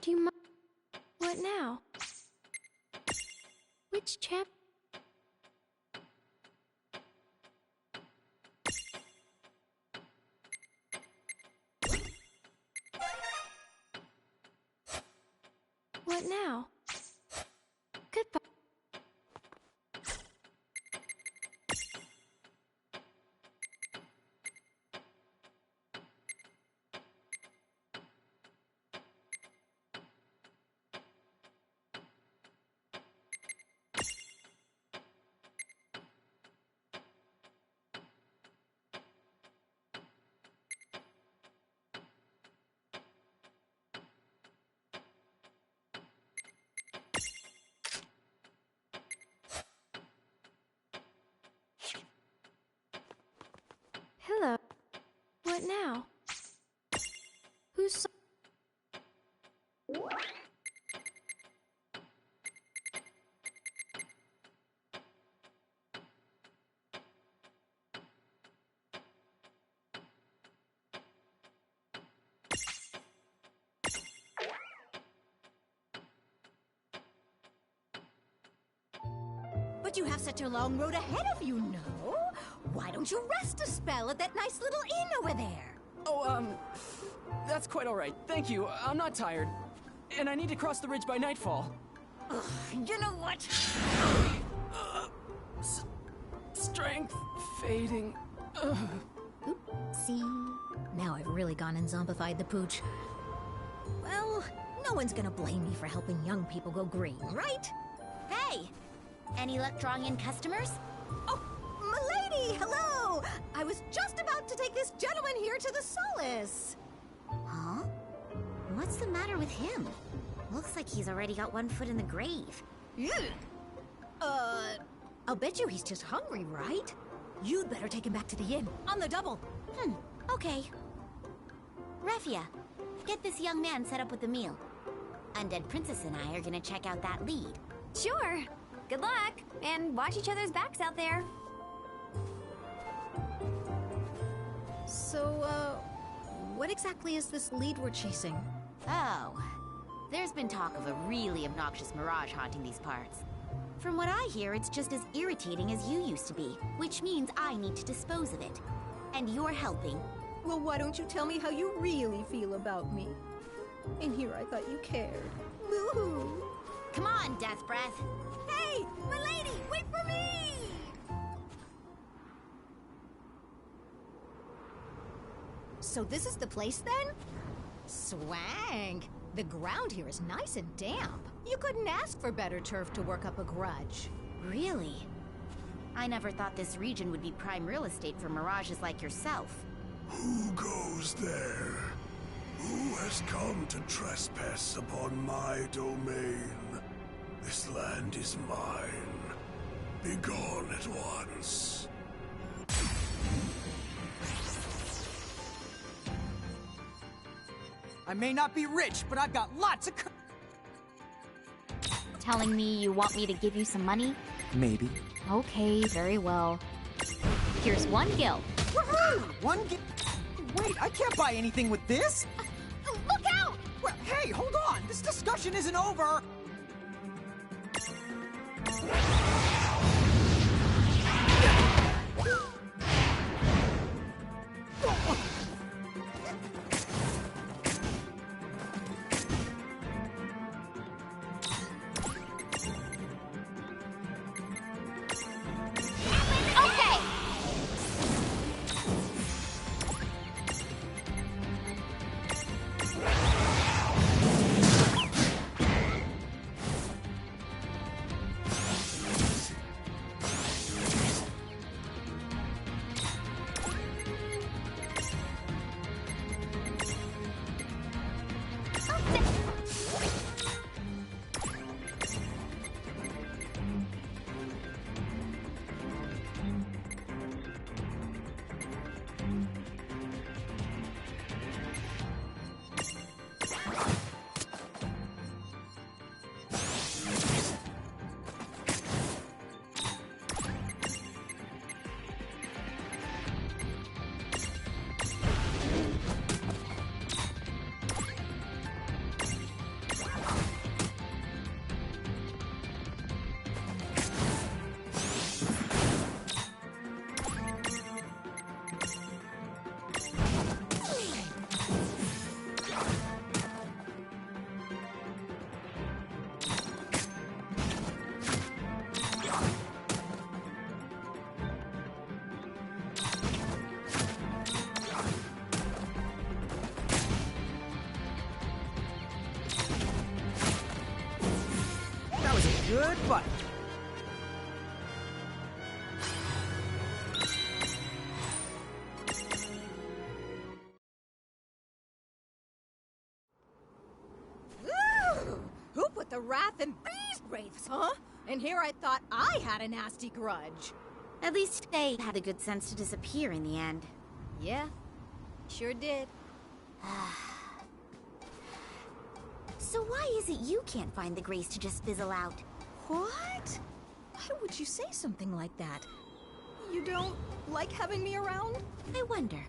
Would you mind? What now? Which chap? What now? Goodbye. Hello. What now? Who's... But you have such a long road ahead of you, no? Why don't you rest a spell at that nice little inn over there? Oh, that's quite all right. Thank you. I'm not tired. And I need to cross the ridge by nightfall. Ugh, you know what? Strength fading. Ugh. Oop, see? Now I've really gone and zombified the pooch. Well, no one's gonna blame me for helping young people go green, right? Hey! Any luck drawing in customers? Oh, milady, hello! I was just about to take this gentleman here to the Solace. Huh? What's the matter with him? Looks like he's already got one foot in the grave. I'll bet you he's just hungry, right? You'd better take him back to the inn, on the double. Okay. Refia, get this young man set up with the meal. Undead Princess and I are gonna check out that lead. Sure. Good luck, and watch each other's backs out there. So, what exactly is this lead we're chasing? Oh, there's been talk of a really obnoxious mirage haunting these parts. From what I hear, it's just as irritating as you used to be, which means I need to dispose of it. And you're helping. Well, why don't you tell me how you really feel about me? And here I thought you cared. Boo-hoo! Come on, Death Breath. Hey, milady, wait for me! So this is the place then? Swank! The ground here is nice and damp. You couldn't ask for better turf to work up a grudge. Really? I never thought this region would be prime real estate for mirages like yourself. Who goes there? Who has come to trespass upon my domain? This land is mine. Be gone at once. I may not be rich, but I've got lots of Telling me you want me to give you some money? Maybe. Okay, very well. Here's 1 gil. Woohoo! Wait, I can't buy anything with this! Look out! Well, hey, hold on! This discussion isn't over! Good fight. Ooh, who put the wrath in these wraiths, huh? And here I thought I had a nasty grudge. At least they had the good sense to disappear in the end. Yeah, sure did. So why is it you can't find the grace to just fizzle out? What? Why would you say something like that? You don't like having me around? I wonder.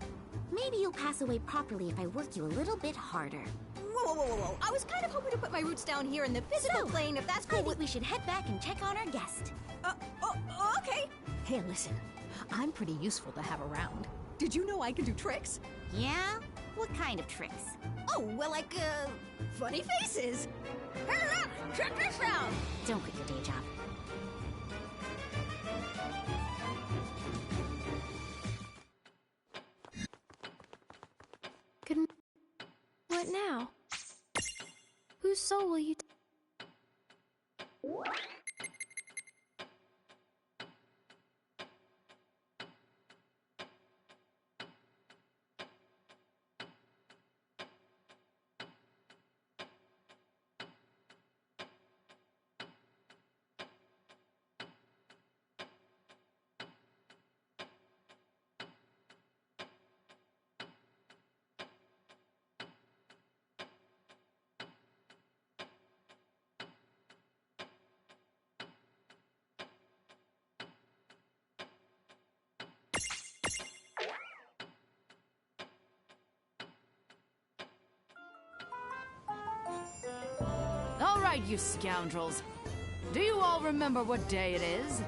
Maybe you'll pass away properly if I work you a little bit harder. Whoa. I was kind of hoping to put my roots down here in the physical plane, if that's I cool. think we should head back and check on our guest. Okay. Hey, listen. I'm pretty useful to have around. Did you know I can do tricks? Yeah? What kind of tricks? Oh, well, like, funny faces. Hey, look! Check this out! Don't quit your day job. Good. What now? Whose soul will you? All right, you scoundrels. Do you all remember what day it is?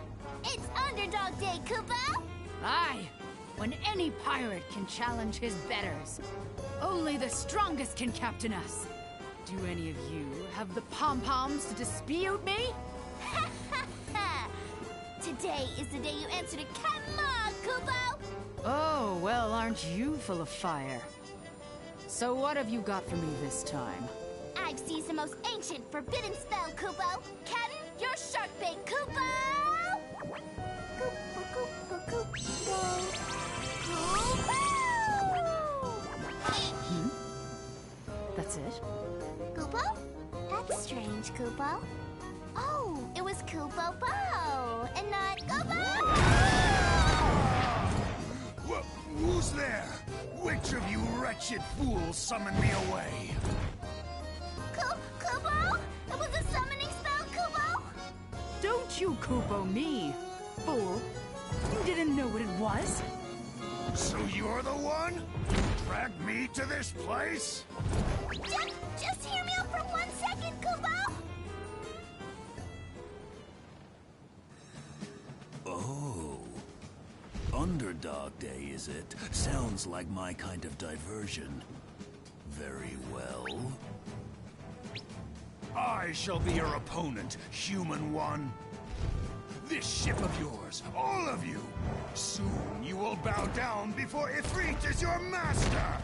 It's Underdog Day, Kupo! Aye, when any pirate can challenge his betters. Only the strongest can captain us. Do any of you have the pom-poms to dispute me? Today is the day you answer to Captain Ma, Kupo! Oh, well, aren't you full of fire? So what have you got for me this time? I've seized the most ancient forbidden spell, Kupo! Captain, your shark bait, Kupo! That's it? Kupo? That's strange, Kupo. Oh, it was Kupo Bo, and not Kupo! Who's there? Which of you wretched fools summoned me away? Kupo? It was a summoning spell, Kupo? Don't you Kupo me, fool. You didn't know what it was? So you're the one? Dragged me to this place? Just hear me out for 1 second, Kupo! Oh. Underdog Day, is it? Sounds like my kind of diversion. Very well. I shall be your opponent, human one. This ship of yours, all of you, soon you will bow down before Ifrit is your master!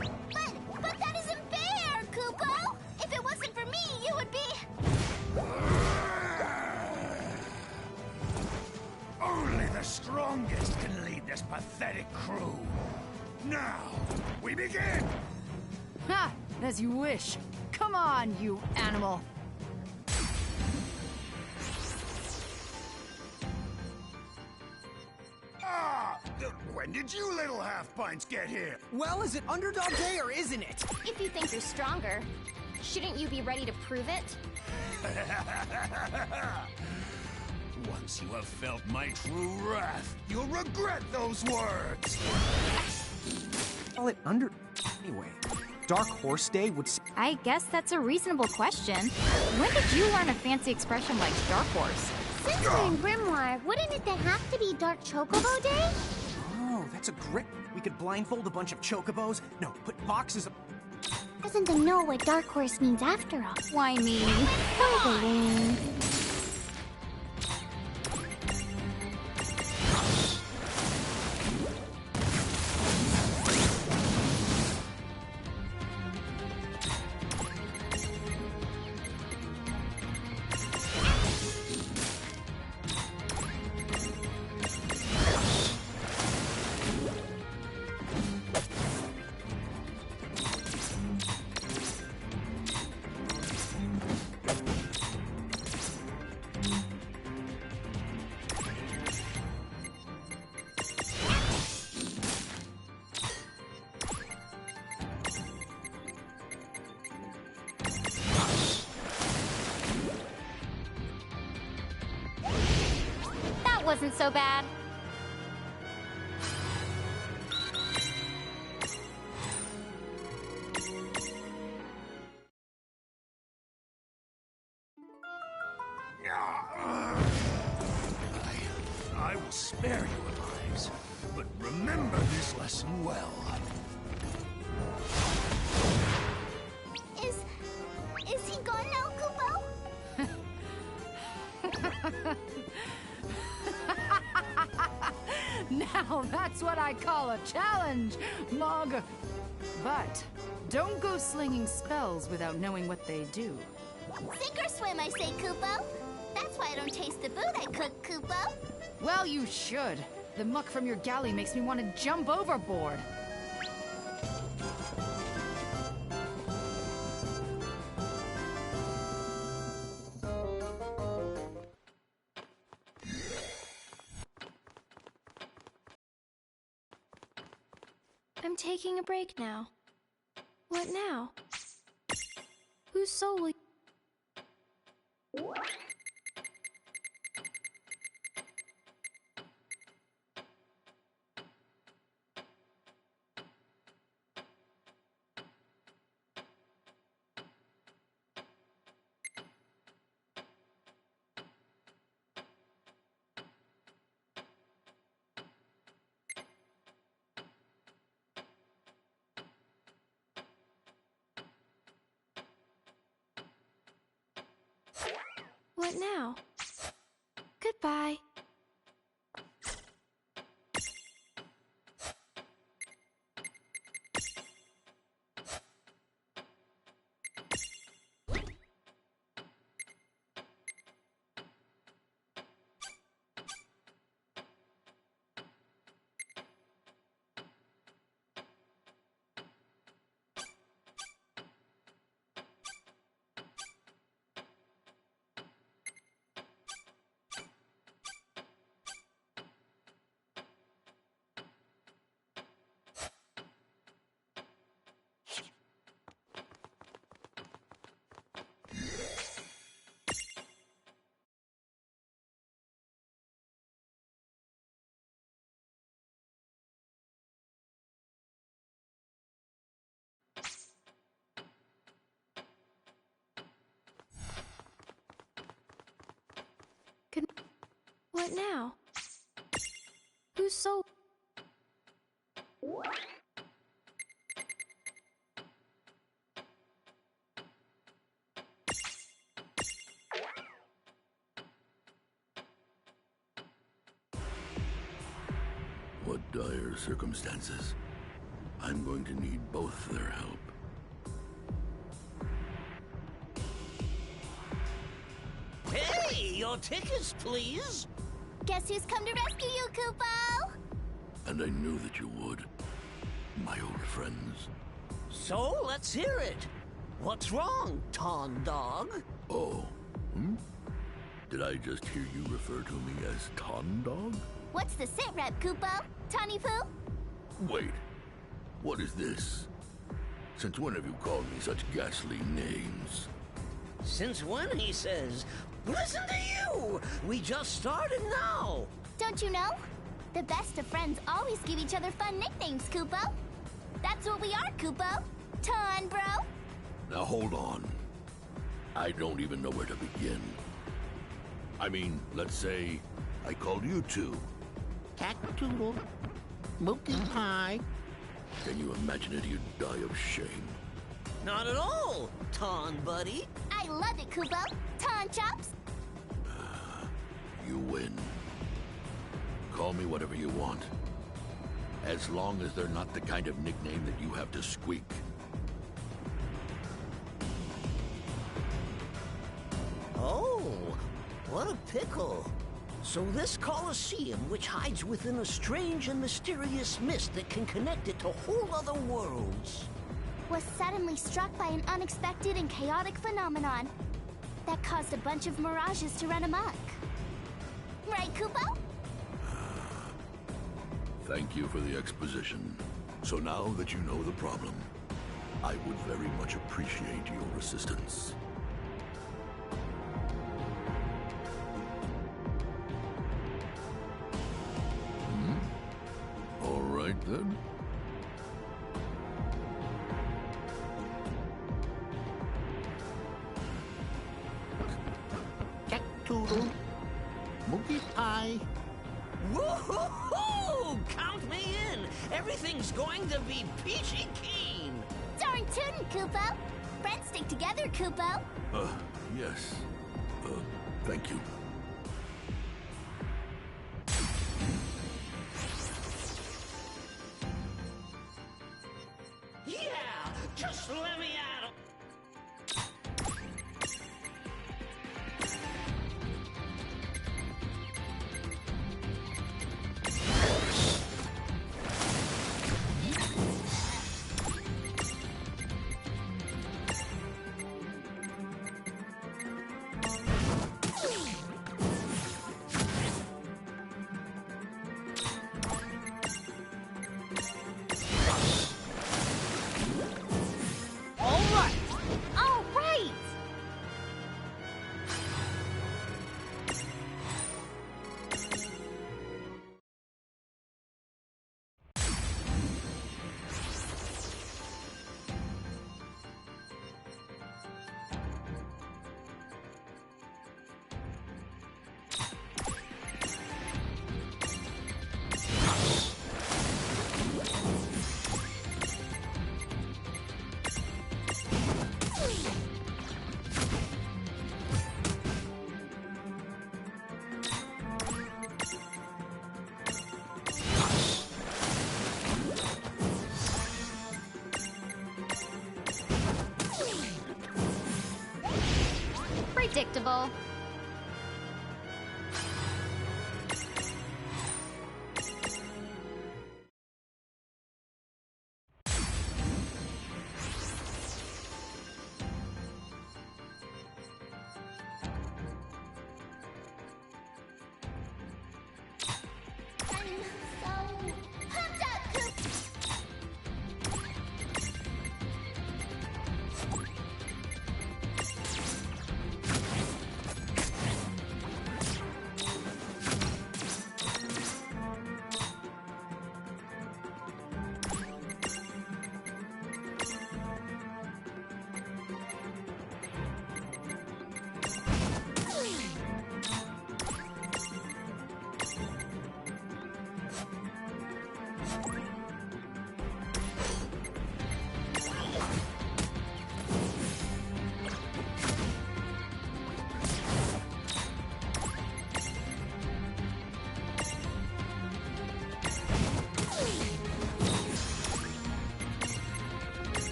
But that isn't fair, Kupo! If it wasn't for me, you would be... Only the strongest can lead this pathetic crew. Now, we begin! Ha! As you wish. Come on, you animal. When did you little half-pints get here? Well, is it Underdog Day or isn't it? If you think you're stronger, shouldn't you be ready to prove it? Once you have felt my true wrath, you'll regret those words! Call it under... Anyway, Dark Horse Day would... I guess that's a reasonable question. When did you learn a fancy expression like Dark Horse? Since we're in Grimoire, wouldn't it have to be Dark Chocobo Day? Oh, that's a great... We could blindfold a bunch of chocobos. No, put boxes of... Doesn't know what Dark Horse means after all. Why me? Poor balloon. wasn't so bad. I will spare your lives, but remember this lesson well. Is he gone now, Kupo? Now that's what I call a challenge, Mog. But don't go slinging spells without knowing what they do. Sink or swim, I say, Kupo. That's why I don't taste the food I cook, Kupo. Well, you should. The muck from your galley makes me want to jump overboard. I'm taking a break now. What now? Whose soul will... What now? Goodbye. What now? Whose soul? What dire circumstances. I'm going to need both their help. Hey, your tickets, please. Guess who's come to rescue you, Kupo? And I knew that you would. My old friends. So, let's hear it. What's wrong, Ton Dog? Oh, Did I just hear you refer to me as Ton Dog? What's the sit rep, Kupo? Tawny Poo? Wait, what is this? Since when have you called me such ghastly names? Since when, he says? Listen to you! We just started now! Don't you know? The best of friends always give each other fun nicknames, Kupo. That's what we are, Kupo. Ton, bro. Now hold on. I don't even know where to begin. I mean, let's say I called you two. Cactoodle. Mookie Pie. Can you imagine it? You'd die of shame. Not at all, Ton Buddy. I love it, Kupo. Ton Chops. You win. Call me whatever you want. As long as they're not the kind of nickname that you have to squeak. Oh, what a pickle. So this Colosseum, which hides within a strange and mysterious mist that can connect it to whole other worlds, was suddenly struck by an unexpected and chaotic phenomenon that caused a bunch of mirages to run amok. Right, Kupo? Thank you for the exposition. So now that you know the problem, I would very much appreciate your assistance. Noodle. Moogie Pie. Woo-hoo-hoo! Count me in! Everything's going to be peachy keen! Darn tootin', Koopo! Friends stick together, Koopo! Yes. Thank you. Yeah! Just let me out! Predictable.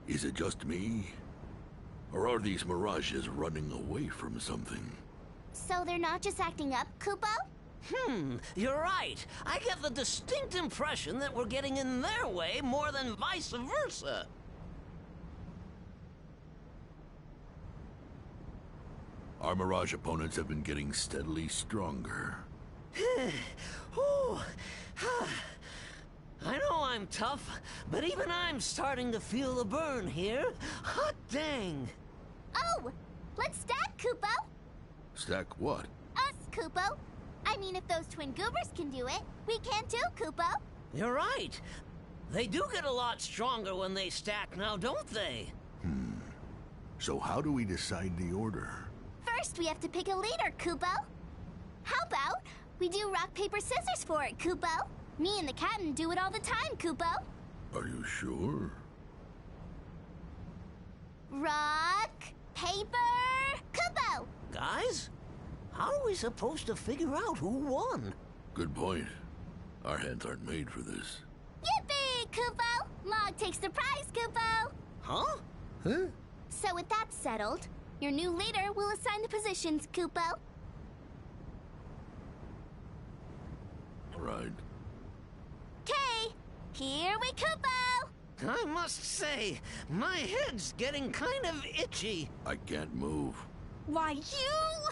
Is it just me? Or are these mirages running away from something? So they're not just acting up, Koopo? You're right. I get the distinct impression that we're getting in their way more than vice versa. Our Mirage opponents have been getting steadily stronger. Ooh. I know I'm tough, but even I'm starting to feel the burn here. Hot dang! Oh! Let's stack, Koopo! Stack what? Us, Koopo! I mean, if those twin goobers can do it, we can too, Koopo! You're right. They do get a lot stronger when they stack now, don't they? So how do we decide the order? First, we have to pick a leader, Koopo! How about we do rock, paper, scissors for it, Koopo? Me and the captain do it all the time, Koopo! Are you sure? Rock, paper, Koopo! Guys, how are we supposed to figure out who won? Good point. Our hands aren't made for this. Yippee, Koopo! Mog takes the prize, Koopo! Huh? So with that settled, your new leader will assign the positions, Koopo. Right. Okay, here we Koopo! I must say, my head's getting kind of itchy. I can't move. Why, you...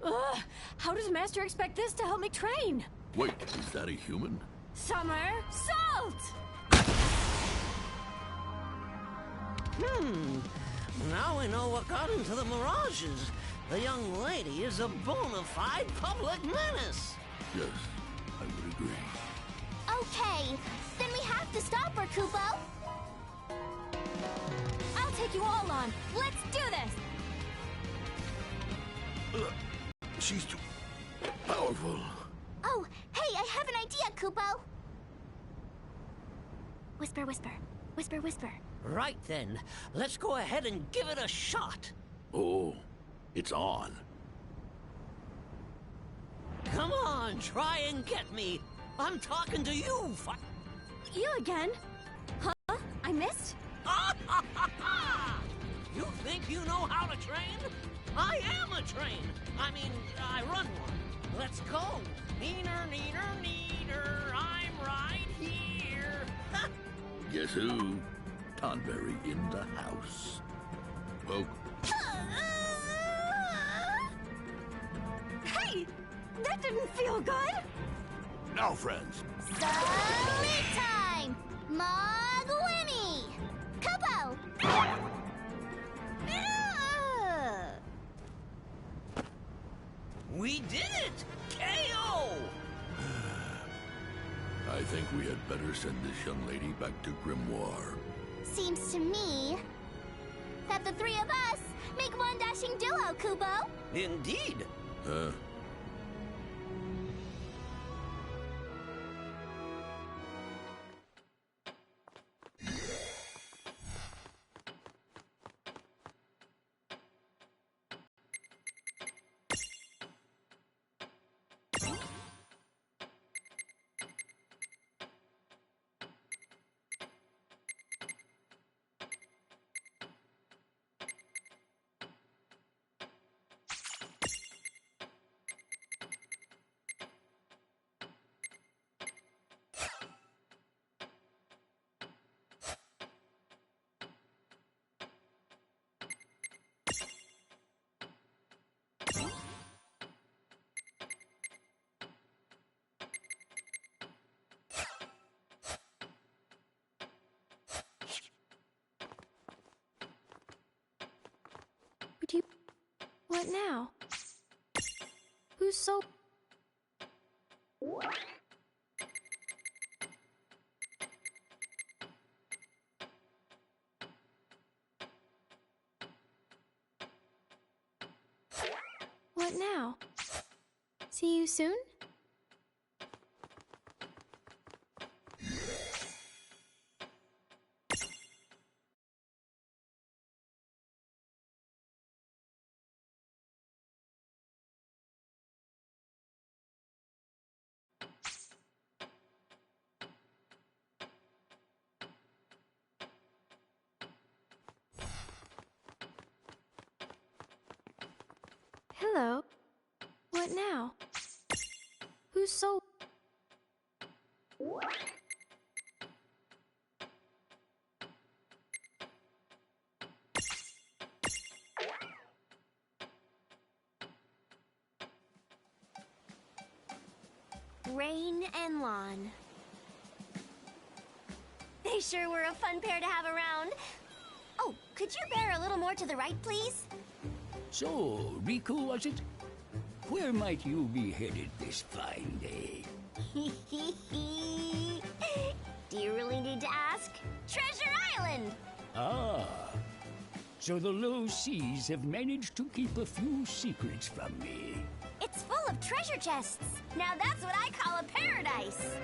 Ugh, how does Master expect this to help me train? Wait, is that a human? Summer Salt! Now we know what got into the Mirages. The young lady is a bona fide public menace. Yes, I would agree. Okay, then we have to stop her, Kupo. I'll take you all on. Let's do this! She's too powerful. Oh, hey, I have an idea, Kupo. Whisper, whisper. Whisper, whisper. Right then, let's go ahead and give it a shot. Oh, it's on. Come on, try and get me. I'm talking to you. You again? Huh? I missed? You think you know how to train? I am a train. I mean, I run one. Let's go. Neener, neener, neener. I'm right here. Guess who? Tonberry in the house. Poke. Hey! That didn't feel good! Now, friends. Salute time! Mogwini! Kupo! We did it! KO! I think we had better send this young lady back to Grimoire. Seems to me that the three of us make one dashing duo, Kupo. Indeed. What now? Who's so... What now? See you soon? Hello. What now? Who's so... Rain and Lon. They sure were a fun pair to have around. Oh, could you bear a little more to the right, please? So, Riku, was it? Where might you be headed this fine day? Do you really need to ask? Treasure Island! Ah. So the low seas have managed to keep a few secrets from me. It's full of treasure chests. Now that's what I call a paradise.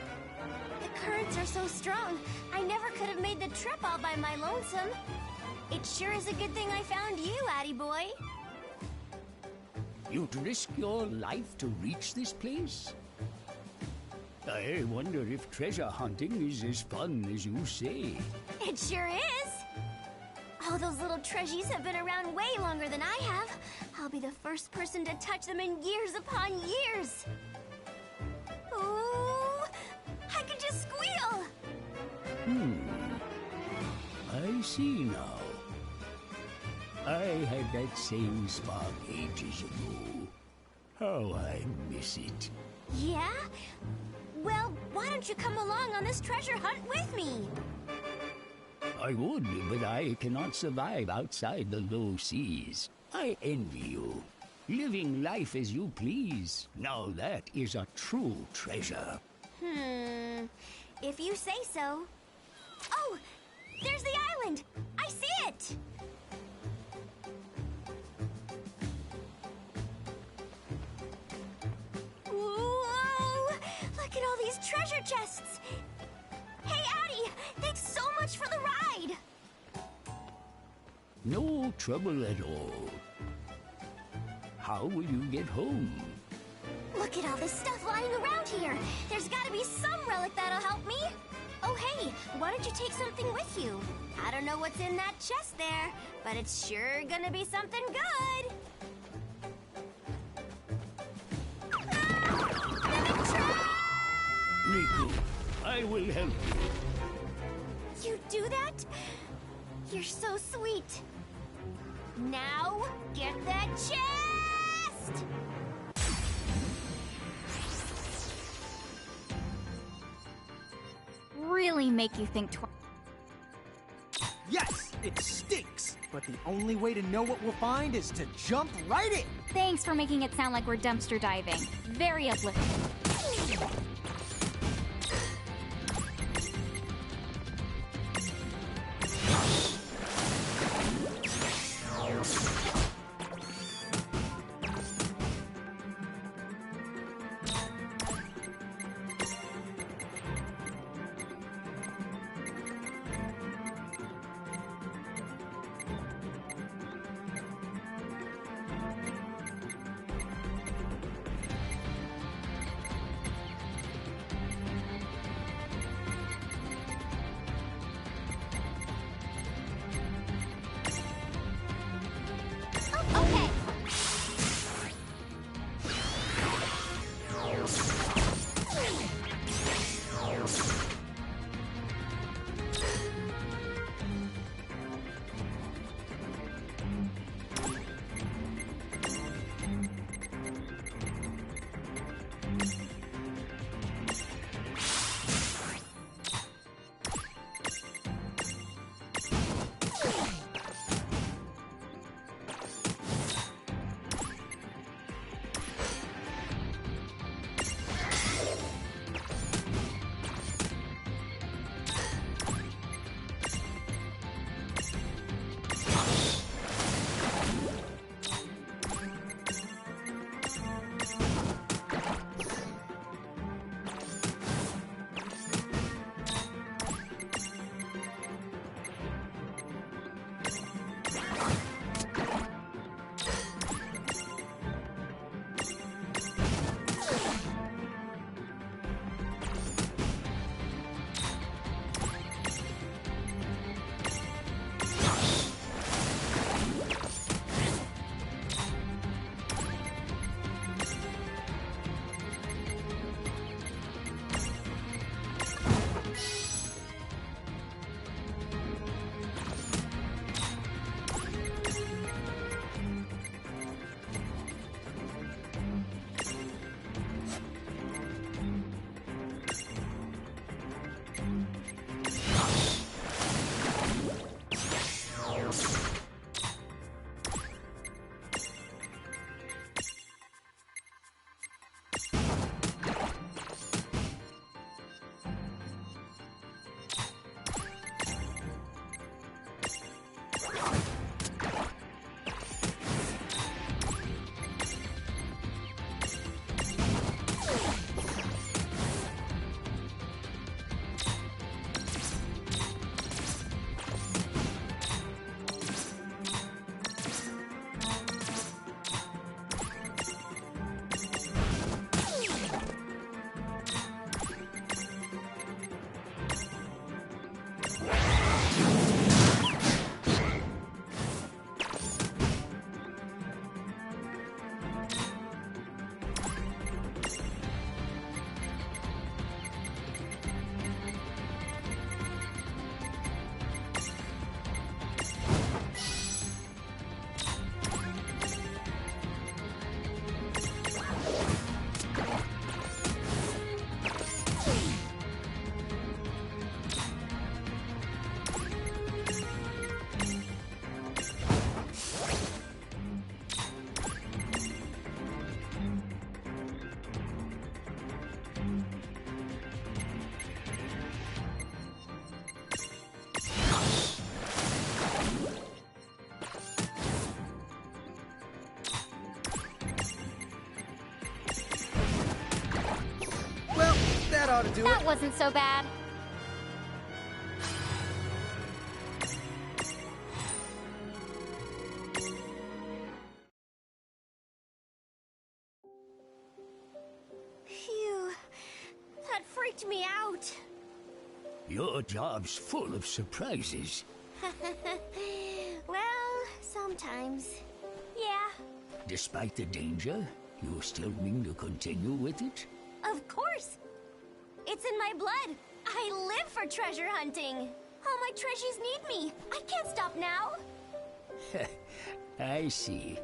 The currents are so strong, I never could have made the trip all by my lonesome. It sure is a good thing I found you, Addy boy. You'd risk your life to reach this place? I wonder if treasure hunting is as fun as you say. It sure is. All those little treasures have been around way longer than I have. I'll be the first person to touch them in years upon years. Ooh, I can just squeal. I see now. I had that same spark ages ago. How I miss it. Yeah? Well, why don't you come along on this treasure hunt with me? I would, but I cannot survive outside the low seas. I envy you. Living life as you please. Now that is a true treasure. If you say so. Oh, there's the island! I see it! Whoa! Look at all these treasure chests! Hey, Addie! Thanks so much for the ride! No trouble at all. How will you get home? Look at all this stuff lying around here! There's gotta be some relic that'll help me! Oh, hey, why don't you take something with you? I don't know what's in that chest there, but it's sure gonna be something good! Riku, I will help you. You do that? You're so sweet. Now, get that chest! Really make you think twice. Yes, it stinks. But the only way to know what we'll find is to jump right in. Thanks for making it sound like we're dumpster diving. Very uplifting. ought to do That it. wasn't so bad. Phew. That freaked me out. Your job's full of surprises. Well, sometimes. Yeah, Despite the danger, you still mean to continue with it? of course. It's in my blood. I live for treasure hunting. All my treasures need me. I can't stop now. I see.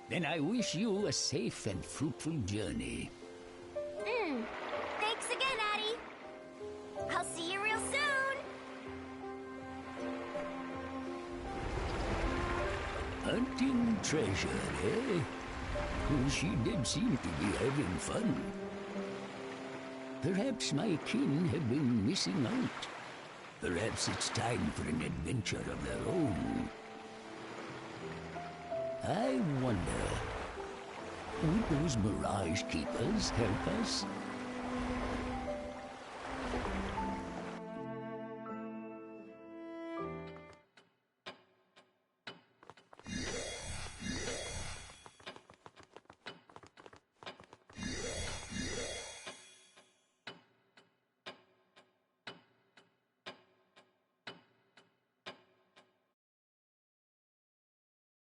Then I wish you a safe and fruitful journey. Thanks again, Addie. I'll see you real soon. Hunting treasure, eh? Well, she did seem to be having fun. Perhaps my kin have been missing out. Perhaps it's time for an adventure of their own. I wonder, would those Mirage Keepers help us?